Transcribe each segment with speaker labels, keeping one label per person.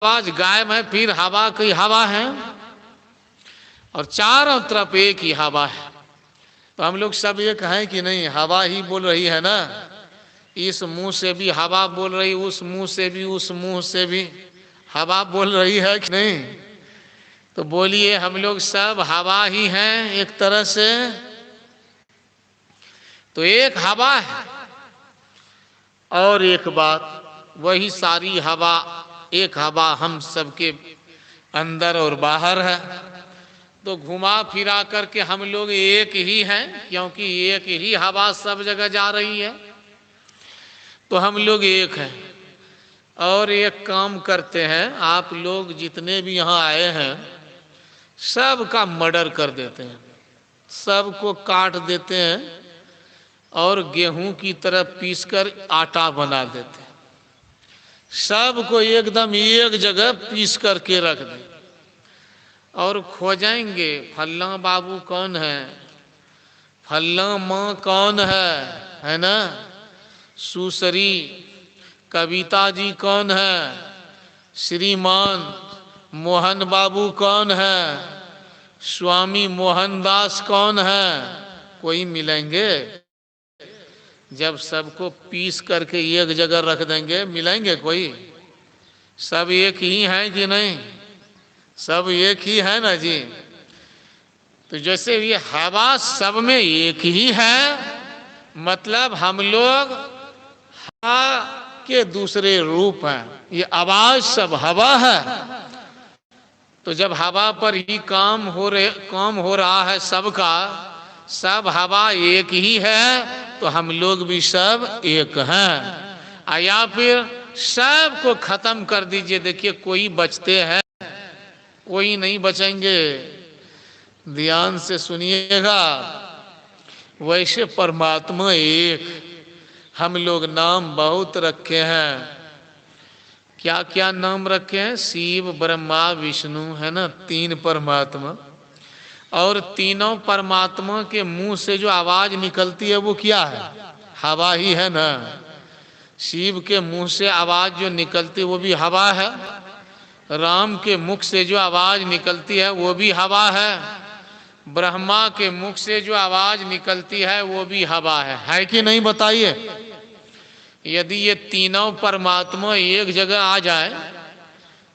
Speaker 1: आवाज गायब है, फिर हवा की हवा है और चारों तरफ एक ही हवा है। तो हम लोग सब एक हैं कि नहीं? हवा ही बोल रही है ना। इस मुंह से भी हवा बोल रही, उस मुंह से भी, उस मुंह से भी हवा बोल रही है कि नहीं? तो बोलिए, हम लोग सब हवा ही हैं एक तरह से। तो एक हवा है और एक बात, वही सारी हवा, एक हवा हम सबके अंदर और बाहर है। तो घुमा फिरा करके हम लोग एक ही हैं, क्योंकि एक ही हवा सब जगह जा रही है। तो हम लोग एक हैं और एक काम करते हैं। आप लोग जितने भी यहाँ आए हैं सबका मर्डर कर देते हैं, सबको काट देते हैं और गेहूं की तरह पीसकर आटा बना देते हैं। सबको एकदम एक जगह पीस करके रख दें और खोजेंगे फल्ला बाबू कौन है, फल्ला माँ कौन है ना, सुसरी कविता जी कौन है, श्रीमान मोहन बाबू कौन है, स्वामी मोहनदास कौन है, कोई मिलेंगे? जब सबको पीस करके एक जगह रख देंगे, मिलेंगे कोई? सब एक ही हैं कि नहीं? सब एक ही है ना जी। तो जैसे ये हवा सब में एक ही है, मतलब हम लोग हवा के दूसरे रूप हैं। ये आवाज सब हवा है। तो जब हवा पर ही काम हो रहा है सबका, सब हवा एक ही है, तो हम लोग भी सब एक हैं। या फिर सबको खत्म कर दीजिए, देखिए कोई बचते हैं, कोई नहीं बचेंगे। ध्यान से सुनिएगा। वैसे परमात्मा एक, हम लोग नाम बहुत रखे हैं। क्या क्या नाम रखे हैं? शिव, ब्रह्मा, विष्णु, है ना, तीन परमात्मा। और तीनों परमात्मा के मुंह से जो आवाज निकलती है वो क्या है? हवा ही है ना। शिव के मुंह से आवाज जो निकलती है वो भी हवा है। राम के मुख से जो आवाज निकलती है वो भी हवा है। ब्रह्मा के मुख से जो आवाज निकलती है वो भी हवा है कि नहीं? बताइए। यदि ये तीनों परमात्मा एक जगह आ जाए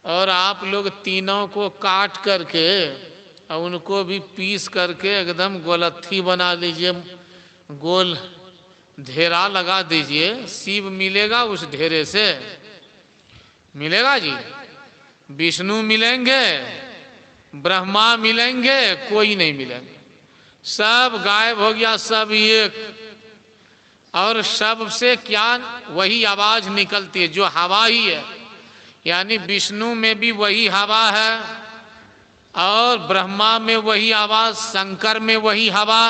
Speaker 1: और आप लोग तीनों को काट करके और उनको भी पीस करके एकदम गोलत्थी बना लीजिए, गोल ढेरा लगा दीजिए, शिव मिलेगा उस ढेरे से? मिलेगा जी? विष्णु मिलेंगे, ब्रह्मा मिलेंगे? कोई नहीं मिलेंगे, सब गायब हो गया, सब एक। और सबसे क्या वही आवाज निकलती है जो हवा ही है। यानी विष्णु में भी वही हवा है और ब्रह्मा में वही आवाज, शंकर में वही हवा,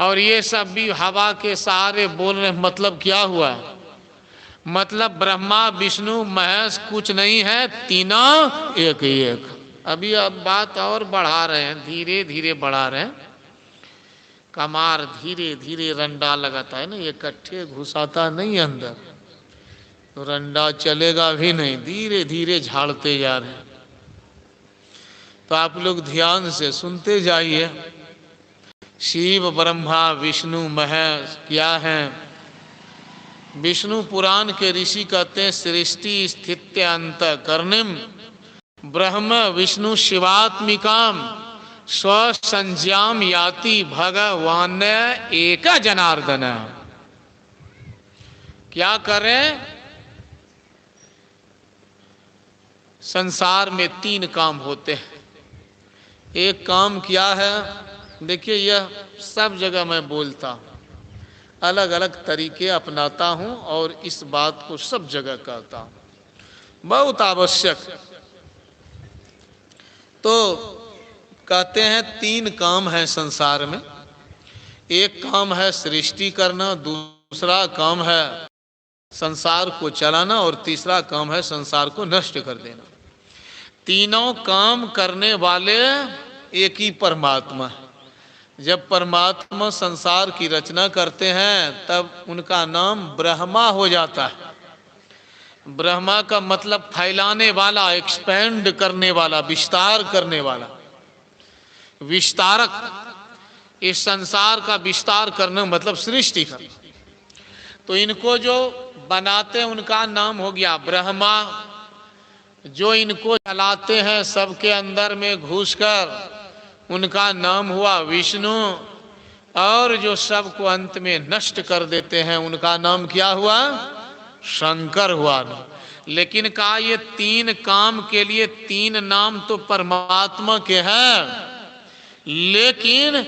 Speaker 1: और ये सब भी हवा के सहारे बोल रहे। मतलब क्या हुआ? मतलब ब्रह्मा विष्णु महेश कुछ नहीं है, तीनों एक ही एक। अभी अब बात और बढ़ा रहे हैं, धीरे धीरे बढ़ा रहे हैं। कमार धीरे धीरे रंडा लगाता है ना, ये इकट्ठे घुसाता नहीं अंदर, तो रंडा चलेगा भी नहीं, धीरे धीरे झाड़ते जा रहे हैं। तो आप लोग ध्यान से सुनते जाइए। शिव, ब्रह्मा, विष्णु, महेश क्या हैं? विष्णु पुराण के ऋषि कहते हैं सृष्टि स्थित्य अंत कर्णिम ब्रह्म विष्णु शिवात्मिकाम स्वसंज्ञाम याति भगवान एक जनार्दन। क्या करें? संसार में तीन काम होते हैं। एक काम क्या है? देखिए, यह सब जगह मैं बोलता हूँ, अलग अलग तरीके अपनाता हूँ और इस बात को सब जगह कहता हूँ, बहुत आवश्यक। तो कहते हैं तीन काम है संसार में। एक काम है सृष्टि करना, दूसरा काम है संसार को चलाना और तीसरा काम है संसार को नष्ट कर देना। तीनों काम करने वाले एक ही परमात्मा है। जब परमात्मा संसार की रचना करते हैं तब उनका नाम ब्रह्मा हो जाता है। ब्रह्मा का मतलब फैलाने वाला, एक्सपेंड करने वाला, विस्तार करने वाला, विस्तारक। इस संसार का विस्तार करना मतलब सृष्टि करना। तो इनको जो बनाते हैं उनका नाम हो गया ब्रह्मा। जो इनको चलाते हैं सबके अंदर में घुसकर, उनका नाम हुआ विष्णु। और जो सबको अंत में नष्ट कर देते हैं उनका नाम क्या हुआ? शंकर हुआ। लेकिन कहा ये तीन काम के लिए तीन नाम तो परमात्मा के हैं, लेकिन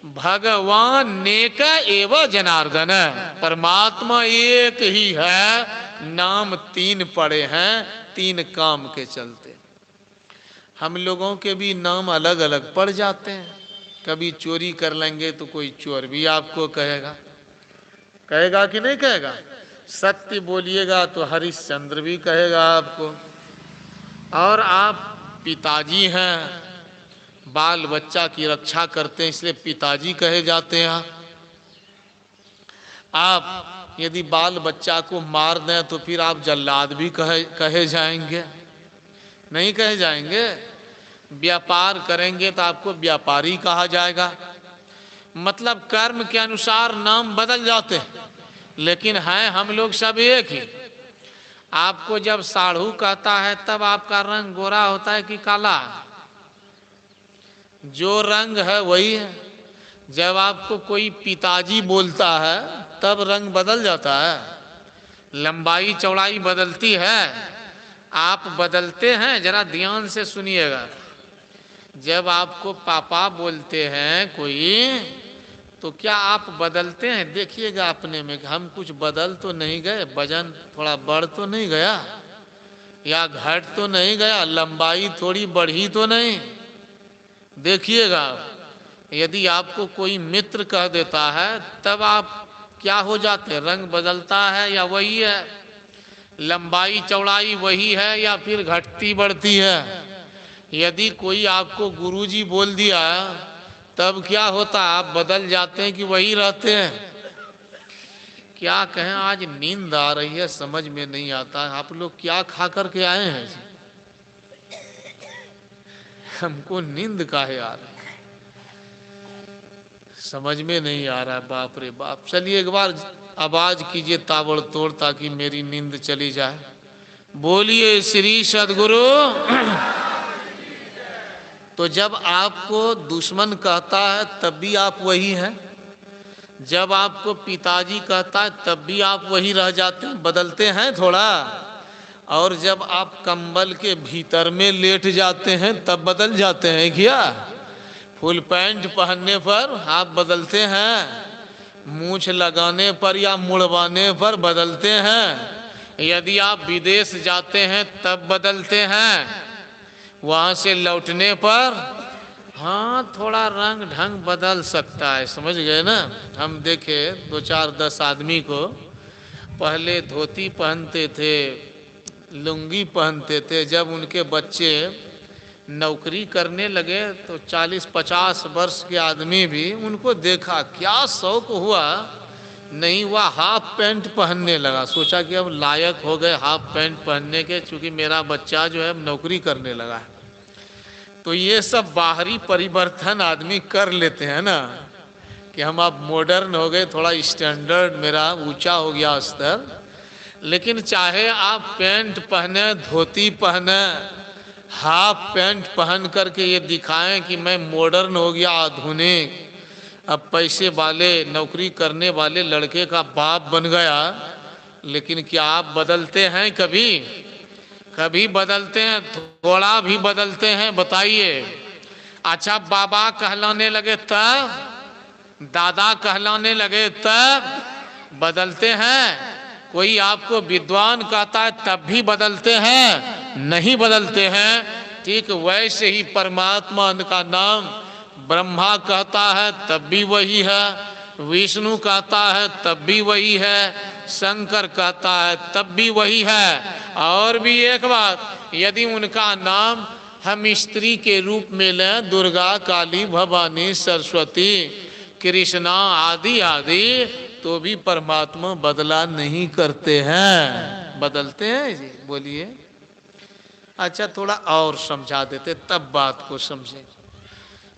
Speaker 1: भगवान नेक एवं जनार्दन है। परमात्मा एक ही है, नाम तीन पड़े हैं, तीन काम के चलते। हम लोगों के भी नाम अलग अलग पड़ जाते हैं। कभी चोरी कर लेंगे तो कोई चोर भी आपको कहेगा, कहेगा कि नहीं कहेगा? सत्य बोलिएगा तो हरिश्चंद्र भी कहेगा आपको। और आप पिताजी हैं, बाल बच्चा की रक्षा करते हैं, इसलिए पिताजी कहे जाते हैं। आप यदि बाल बच्चा को मार दें तो फिर आप जल्लाद भी कहे जाएंगे, नहीं कहे जाएंगे? व्यापार करेंगे तो आपको व्यापारी कहा जाएगा। मतलब कर्म के अनुसार नाम बदल जाते हैं, लेकिन हैं हम लोग सब एक ही। आपको जब साढ़ू कहता है तब आपका रंग गोरा होता है कि काला? जो रंग है वही है। जब आपको कोई पिताजी बोलता है तब रंग बदल जाता है, लंबाई चौड़ाई बदलती है। आप बदलते हैं, जरा ध्यान से सुनिएगा। जब आपको पापा बोलते हैं कोई, तो क्या आप बदलते हैं? देखिएगा अपने में, हम कुछ बदल तो नहीं गए, वजन थोड़ा बढ़ तो नहीं गया, या घट तो नहीं गया, लंबाई थोड़ी बढ़ी तो नहीं। देखिएगा, यदि आपको कोई मित्र कह देता है तब आप क्या हो जाते हैं? रंग बदलता है या वही है? लंबाई चौड़ाई वही है या फिर घटती बढ़ती है? यदि कोई आपको गुरुजी बोल दिया तब क्या होता? आप बदल जाते हैं कि वही रहते हैं? क्या कहें, आज नींद आ रही है, समझ में नहीं आता। आप लोग क्या खा कर के आए हैं? हमको नींद काहे आ रही है, समझ में नहीं आ रहा है। बाप रे बाप। चलिए एक बार आवाज कीजिए ताबड़तोड़, ताकि मेरी नींद चली जाए। बोलिए श्री सद्गुरु। तो जब आपको दुश्मन कहता है तब भी आप वही हैं, जब आपको पिताजी कहता है तब भी आप वही रह जाते हैं, बदलते हैं थोड़ा। और जब आप कंबल के भीतर में लेट जाते हैं तब बदल जाते हैं क्या? फुल पैंट पहनने पर आप बदलते हैं, मूछ लगाने पर या मुड़वाने पर बदलते हैं। यदि आप विदेश जाते हैं तब बदलते हैं, वहाँ से लौटने पर हाँ थोड़ा रंग ढंग बदल सकता है। समझ गए ना? हम देखे 2-4-10 आदमी को, पहले धोती पहनते थे, लुंगी पहनते थे। जब उनके बच्चे नौकरी करने लगे तो 40-50 वर्ष के आदमी भी उनको देखा, क्या शौक हुआ, नहीं हुआ, हाफ पैंट पहनने लगा। सोचा कि अब लायक हो गए हाफ पैंट पहनने के, क्योंकि मेरा बच्चा जो है नौकरी करने लगा है। तो ये सब बाहरी परिवर्तन आदमी कर लेते हैं ना, कि हम अब मॉडर्न हो गए, थोड़ा स्टैंडर्ड मेरा ऊंचा हो गया स्तर। लेकिन चाहे आप पैंट पहने, धोती पहने, हाफ पैंट पहन करके ये दिखाएं कि मैं मॉडर्न हो गया, आधुनिक, अब पैसे वाले नौकरी करने वाले लड़के का बाप बन गया, लेकिन क्या आप बदलते हैं? कभी कभी बदलते हैं? थोड़ा भी बदलते हैं? बताइए। अच्छा, बाबा कहलाने लगे तब, दादा कहलाने लगे तब बदलते हैं? कोई आपको विद्वान कहता है तब भी बदलते हैं? नहीं बदलते हैं। ठीक वैसे ही परमात्मा का नाम ब्रह्मा कहता है तब भी वही है, विष्णु कहता है तब भी वही है, शंकर कहता है तब भी वही है। और भी एक बात, यदि उनका नाम हम स्त्री के रूप में लें, दुर्गा, काली, भवानी, सरस्वती, कृष्णा आदि आदि, तो भी परमात्मा बदला नहीं करते हैं। बदलते हैं जी? बोलिए। अच्छा थोड़ा और समझा देते तब बात को समझे।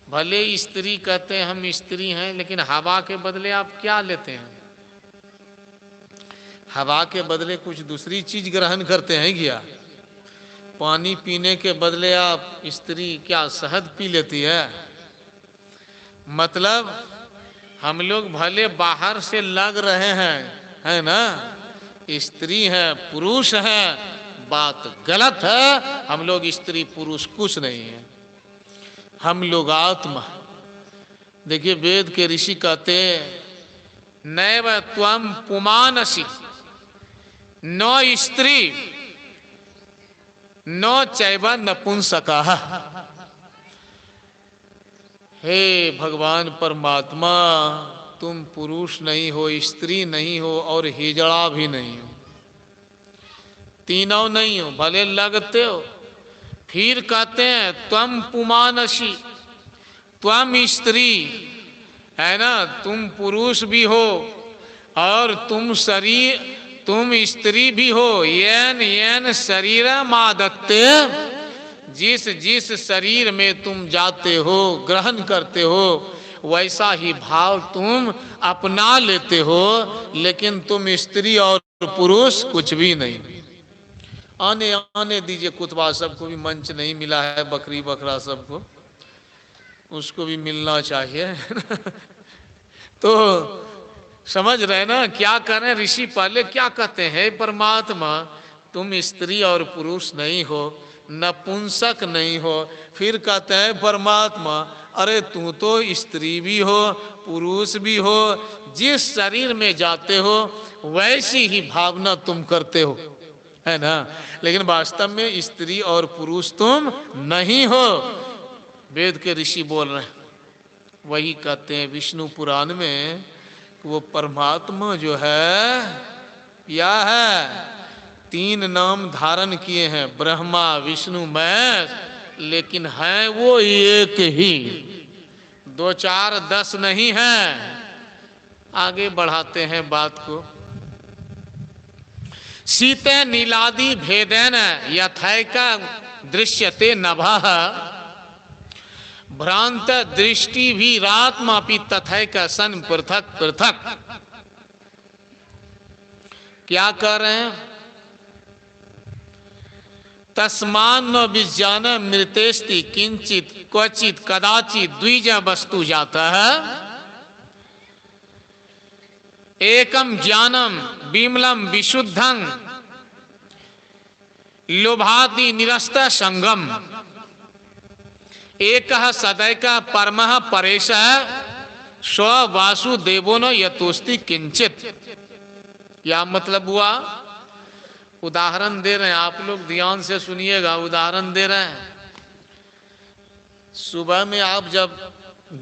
Speaker 1: भले स्त्री कहते हैं हम स्त्री हैं, लेकिन हवा के बदले आप क्या लेते हैं? हवा के बदले कुछ दूसरी चीज ग्रहण करते हैं क्या? पानी पीने के बदले आप स्त्री क्या शहद पी लेती है? मतलब हम लोग भले बाहर से लग रहे हैं, है ना, स्त्री है पुरुष है, बात गलत है। हम लोग स्त्री पुरुष कुछ नहीं है, हम लोग आत्मा। देखिए वेद के ऋषि कहते नैव त्वम पुमानसि न स्त्री न चैव नपुंसकः। हे भगवान परमात्मा, तुम पुरुष नहीं हो, स्त्री नहीं हो और हिजड़ा भी नहीं हो, तीनों नहीं हो, भले लगते हो। फिर कहते हैं त्वम पुमानसि, त्वम स्त्री है ना, तुम पुरुष भी हो और तुम स्त्री भी हो। येन येन शरीरम आदत्ते, जिस जिस शरीर में तुम जाते हो, ग्रहण करते हो, वैसा ही भाव तुम अपना लेते हो, लेकिन तुम स्त्री और पुरुष कुछ भी नहीं। आने आने दीजिए कुतबा, सबको भी मंच नहीं मिला है, बकरी बकरा सबको, उसको भी मिलना चाहिए। तो समझ रहे ना क्या करें? ऋषि पहले क्या कहते हैं? परमात्मा तुम स्त्री और पुरुष नहीं हो, नपुंसक नहीं हो। फिर कहते हैं परमात्मा अरे तू तो स्त्री भी हो पुरुष भी हो, जिस शरीर में जाते हो वैसी ही भावना तुम करते हो, है ना, लेकिन वास्तव में स्त्री और पुरुष तुम नहीं हो। वेद के ऋषि बोल रहे हैं। वही कहते हैं विष्णु पुराण में, वो परमात्मा जो है क्या है? 3 नाम धारण किए हैं, ब्रह्मा विष्णु महेश, लेकिन है वो एक ही, 2 4 10 नहीं है। आगे बढ़ाते हैं बात को। सीते नीलादि भेदेन यथैका दृश्यते नभः, भ्रांत दृष्टि भी रात्मापि तथैक सन पृथक पृथक। क्या कर रहे हैं? तस्मान न विज्ञान मृतेस्ति किंचित क्वचित कदाचित द्विज वस्तु जाता है, एकम ज्ञानम विमलम विशुद्धं लोभादि निरस्त संगम, एक सदैक परमः परेश स्व वासुदेवो न यतोस्ति किंचित। क्या मतलब हुआ? उदाहरण दे रहे हैं, आप लोग ध्यान से सुनिएगा, उदाहरण दे रहे हैं। सुबह में आप जब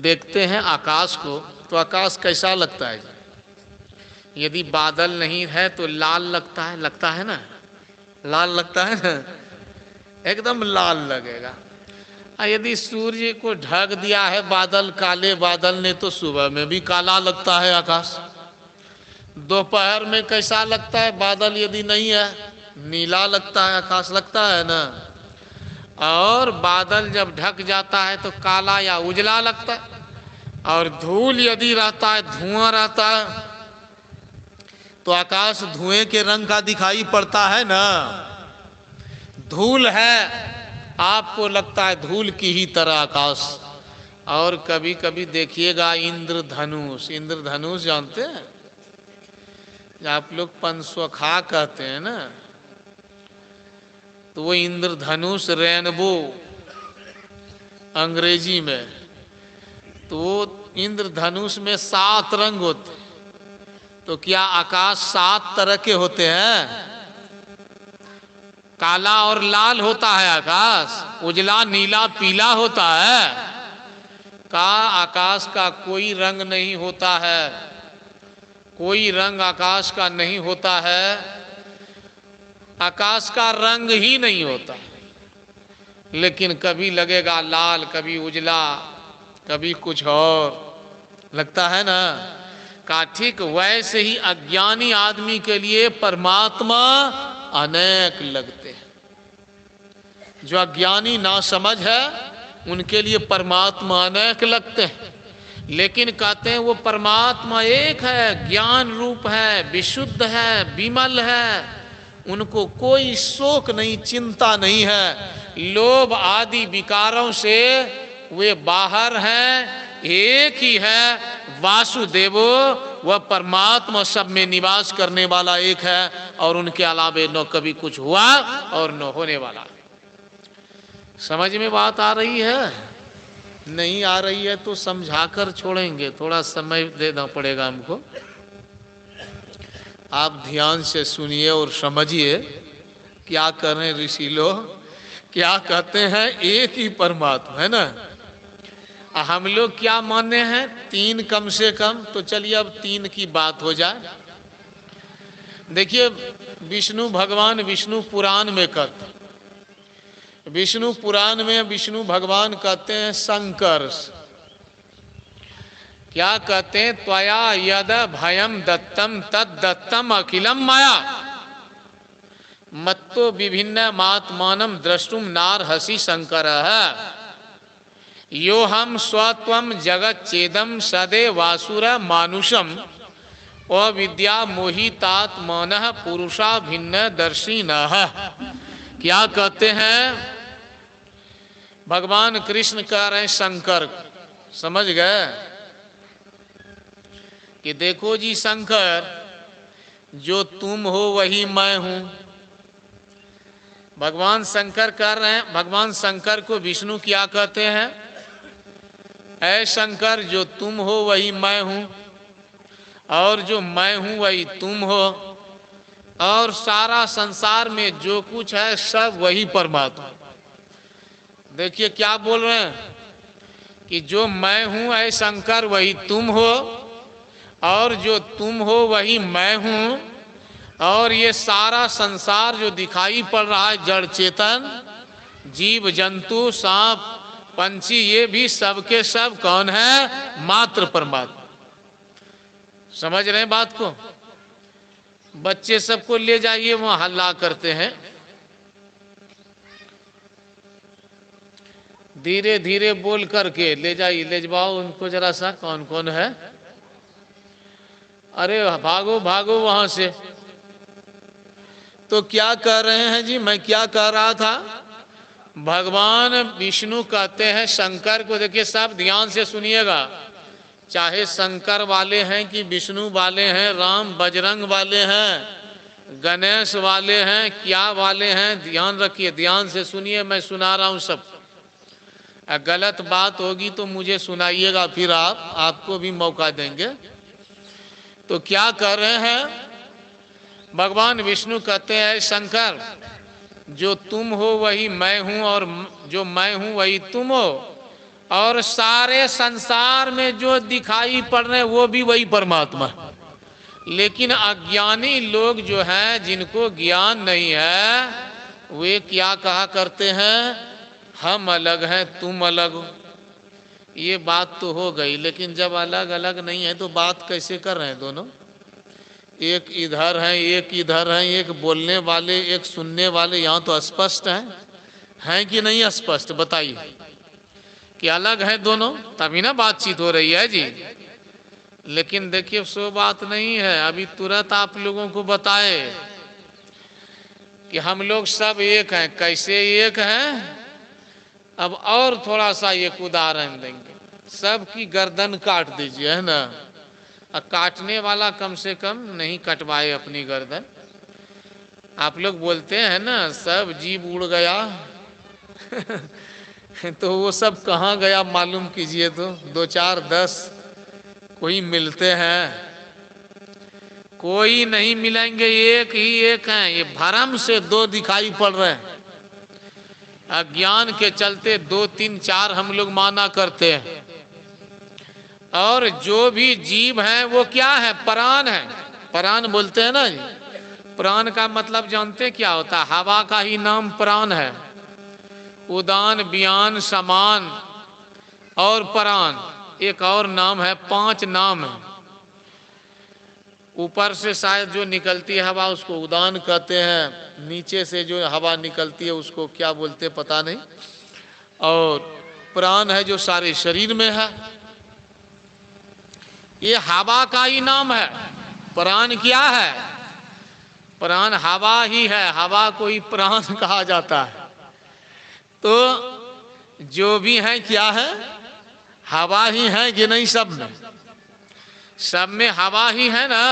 Speaker 1: देखते हैं आकाश को तो आकाश कैसा लगता है? यदि बादल नहीं है तो लाल लगता है, लगता है ना, लाल लगता है ना, एकदम लाल लगेगा। यदि सूर्य को ढक दिया है बादल, काले बादल ने, तो सुबह में भी काला लगता है आकाश। दोपहर में कैसा लगता है बादल यदि नहीं है? नीला लगता है आकाश, लगता है ना। और बादल जब ढक जाता है तो काला या उजला लगता है। और धूल यदि रहता है, धुआं रहता है, तो आकाश धुएं के रंग का दिखाई पड़ता है ना। धूल है, आपको लगता है धूल की ही तरह आकाश। और कभी कभी देखिएगा इंद्रधनुष, इंद्रधनुष जानते हैं? आप लोग पंचसखा कहते हैं ना, तो वो इंद्रधनुष रेनबो अंग्रेजी में, तो वो इंद्रधनुष में 7 रंग होते। तो क्या आकाश 7 तरह के होते हैं? काला और लाल होता है आकाश, उजला नीला पीला होता है। का आकाश का कोई रंग नहीं होता है, कोई रंग आकाश का नहीं होता है। आकाश का रंग ही नहीं होता, लेकिन कभी लगेगा लाल, कभी उजला, कभी कुछ और लगता है ना। का ठीक वैसे ही अज्ञानी आदमी के लिए परमात्मा अनेक लगते हैं। जो अज्ञानी ना समझ है उनके लिए परमात्मा अनेक लगते हैं, लेकिन कहते हैं वो परमात्मा एक है, ज्ञान रूप है, विशुद्ध है, विमल है, उनको कोई शोक नहीं, चिंता नहीं है, लोभ आदि विकारों से वे बाहर हैं, एक ही है वासुदेवो, वह परमात्मा सब में निवास करने वाला एक है, और उनके अलावे न कभी कुछ हुआ और न होने वाला। समझ में बात आ रही है? नहीं आ रही है तो समझाकर छोड़ेंगे, थोड़ा समय देना पड़ेगा हमको। आप ध्यान से सुनिए और समझिए क्या करें ऋषि लोग, क्या कहते हैं, एक ही परमात्मा है ना। हम लोग क्या माने हैं, तीन कम से कम, तो चलिए अब तीन की बात हो जाए। देखिए विष्णु भगवान विष्णु पुराण में कहते, विष्णु पुराण में विष्णु भगवान कहते हैं शंकर, क्या कहते हैं, त्वया यद भयम दत्तम तद दत्तम अखिलम माया मत्तो विभिन्न मात्मानम द्रष्टुम नारहसि शंकर यो हम स्वत्वम जगत चेदम सदे वासुर मानुषम अविद्या मोहितात्मन पुरुषा भिन्न दर्शिनः। क्या कहते हैं, भगवान कृष्ण कह रहे हैं शंकर, समझ गए कि देखो जी शंकर, जो तुम हो वही मैं हूं। भगवान शंकर कह रहे हैं, भगवान शंकर को विष्णु क्या कहते हैं, ऐ शंकर जो तुम हो वही मैं हूं, और जो मैं हूं वही तुम हो, और सारा संसार में जो कुछ है सब वही परमात्मा। देखिए क्या बोल रहे हैं कि जो मैं हूं ऐ शंकर वही तुम हो, और जो तुम हो वही मैं हूं, और ये सारा संसार जो दिखाई पड़ रहा है, जड़ चेतन जीव जंतु सांप पंछी, ये भी सबके सब कौन है, मात्र परमात्मा। समझ रहे हैं बात को? बच्चे सबको ले जाइए, वहां हल्ला करते हैं, धीरे धीरे बोल करके ले जाइए, ले जाओ उनको जरा सा, कौन कौन है, अरे भागो भागो वहां से। तो क्या कह रहे हैं जी, मैं क्या कह रहा था, भगवान विष्णु कहते हैं शंकर को, देखिए सब ध्यान से सुनिएगा, चाहे शंकर वाले हैं कि विष्णु वाले हैं, राम बजरंग वाले हैं, गणेश वाले हैं, क्या वाले हैं, ध्यान रखिए, ध्यान से सुनिए, मैं सुना रहा हूं सब। गलत बात होगी तो मुझे सुनाइएगा, फिर आपको भी मौका देंगे। तो क्या कर रहे हैं, भगवान विष्णु कहते हैं शंकर, जो तुम हो वही मैं हूं, और जो मैं हूं वही तुम हो, और सारे संसार में जो दिखाई पड़ रहे वो भी वही परमात्मा। लेकिन अज्ञानी लोग जो हैं, जिनको ज्ञान नहीं है, वे क्या कहा करते हैं, हम अलग हैं तुम अलग हो। ये बात तो हो गई, लेकिन जब अलग अलग नहीं है तो बात कैसे कर रहे हैं दोनों, एक इधर हैं एक इधर हैं, एक बोलने वाले एक सुनने वाले, यहाँ तो स्पष्ट हैं कि नहीं स्पष्ट, बताइए कि अलग है दोनों, तभी ना बातचीत हो रही है जी। लेकिन देखिए सो बात नहीं है, अभी तुरंत आप लोगों को बताए कि हम लोग सब एक हैं, कैसे एक हैं। अब और थोड़ा सा एक उदाहरण देंगे, सबकी गर्दन काट दीजिए, है ना, काटने वाला कम से कम नहीं कटवाए अपनी गर्दन। आप लोग बोलते हैं ना सब जीव उड़ गया तो वो सब कहाँ गया मालूम कीजिए, तो 2 4 10 कोई मिलते हैं, कोई नहीं मिलेंगे, एक ही एक हैं। ये भरम से 2 दिखाई पड़ रहे हैं, अज्ञान के चलते 2 3 4 हम लोग माना करते हैं। और जो भी जीव हैं वो क्या है, प्राण है। प्राण बोलते हैं ना जी, प्राण का मतलब जानते क्या होता है, हवा का ही नाम प्राण है। उदान व्यान समान और प्राण, एक और नाम है, 5 नाम है। ऊपर से शायद जो निकलती है हवा उसको उदान कहते हैं, नीचे से जो हवा निकलती है उसको क्या बोलते पता नहीं। और प्राण है जो सारे शरीर में है, ये हवा का ही नाम है। प्राण क्या है? प्राण हवा ही है, हवा को ही प्राण कहा जाता है। तो जो भी है क्या है? हवा ही है कि नहीं? सब में हवा ही है ना।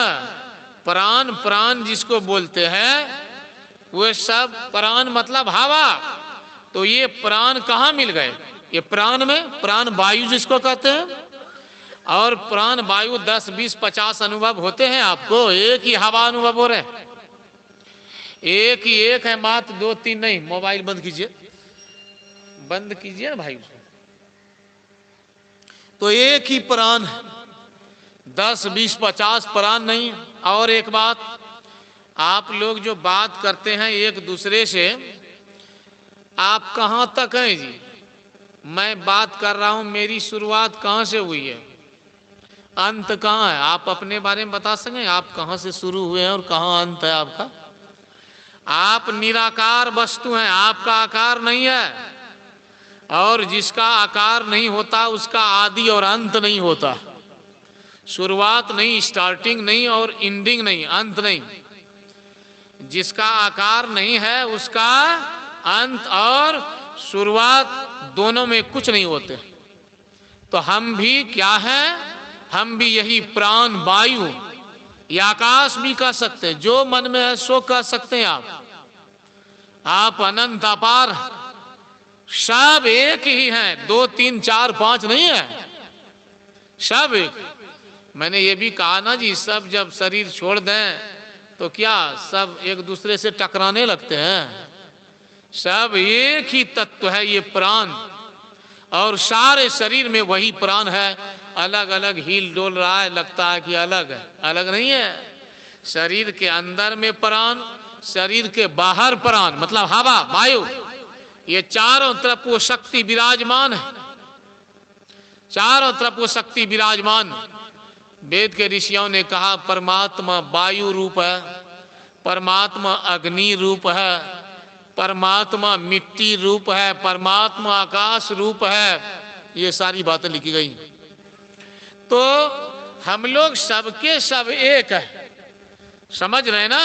Speaker 1: प्राण, प्राण जिसको बोलते हैं वो सब प्राण मतलब हवा। तो ये प्राण कहाँ मिल गए? ये प्राण में, प्राण वायु जिसको कहते हैं। और प्राण वायु 10, 20, 50 अनुभव होते हैं आपको, एक ही हवा अनुभव हो रहे, एक ही एक है, मात्र 2, 3 नहीं। मोबाइल बंद कीजिए, बंद कीजिए ना भाई। तो एक ही प्राण है, 10, 20, 50 प्राण नहीं। और एक बात, आप लोग जो बात करते हैं एक दूसरे से, आप कहां तक हैं जी? मैं बात कर रहा हूं, मेरी शुरुआत कहां से हुई है, अंत कहां है? आप अपने बारे में बता सकें, आप कहां से शुरू हुए हैं और कहां अंत है आपका? आप निराकार वस्तु हैं, आपका आकार नहीं है। और जिसका आकार नहीं होता उसका आदि और अंत नहीं होता। शुरुआत नहीं, स्टार्टिंग नहीं, और एंडिंग नहीं, अंत नहीं। जिसका आकार नहीं है उसका अंत और शुरुआत दोनों में कुछ नहीं होते। तो हम भी क्या हैं? हम भी यही प्राण वायु या आकाश भी कह सकते हैं, जो मन में है सो कह सकते हैं आप अनंत अपार, सब एक ही हैं, 2, 3, 4, 5 नहीं है, सब एक। मैंने ये भी कहा ना जी, सब जब शरीर छोड़ दें तो क्या सब एक दूसरे से टकराने लगते हैं? सब एक ही तत्व है ये प्राण, और सारे शरीर में वही प्राण है। अलग अलग हिल डोल रहा है, लगता है कि अलग है, अलग नहीं है। शरीर के अंदर में प्राण, शरीर के बाहर प्राण मतलब हवा वायु, ये चारों तरफ वो शक्ति विराजमान है, चारों तरफ वो शक्ति विराजमान। वेद के ऋषियों ने कहा परमात्मा वायु रूप है, परमात्मा अग्नि रूप है, परमात्मा मिट्टी रूप है, परमात्मा आकाश रूप है। ये सारी बातें लिखी गई। तो हम लोग सबके सब एक है, समझ रहे ना?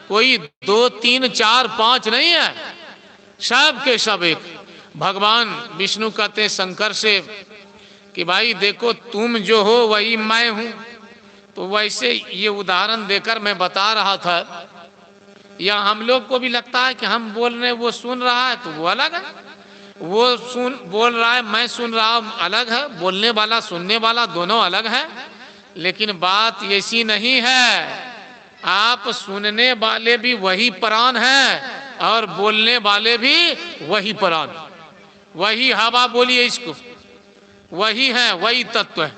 Speaker 1: कोई 2, 3, 4, 5 नहीं है, सब के सब एक। भगवान विष्णु कहते हैं शंकर से कि भाई देखो तुम जो हो वही मैं हूं। तो वैसे ये उदाहरण देकर मैं बता रहा था, या हम लोग को भी लगता है कि हम बोल रहे हैं वो सुन रहा है, तो वो अलग है। वो बोल रहा है, मैं सुन रहा हूं, अलग है। बोलने वाला सुनने वाला दोनों अलग है। लेकिन बात ऐसी नहीं है, आप सुनने वाले भी वही प्राण है और बोलने वाले भी वही प्राण, वही हवा बोलिए इसको, वही है, वही तत्व है।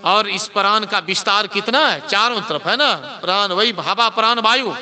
Speaker 1: और इस प्राण का विस्तार कितना है? चारों तरफ है ना प्राण, वही हवा प्राण वायु।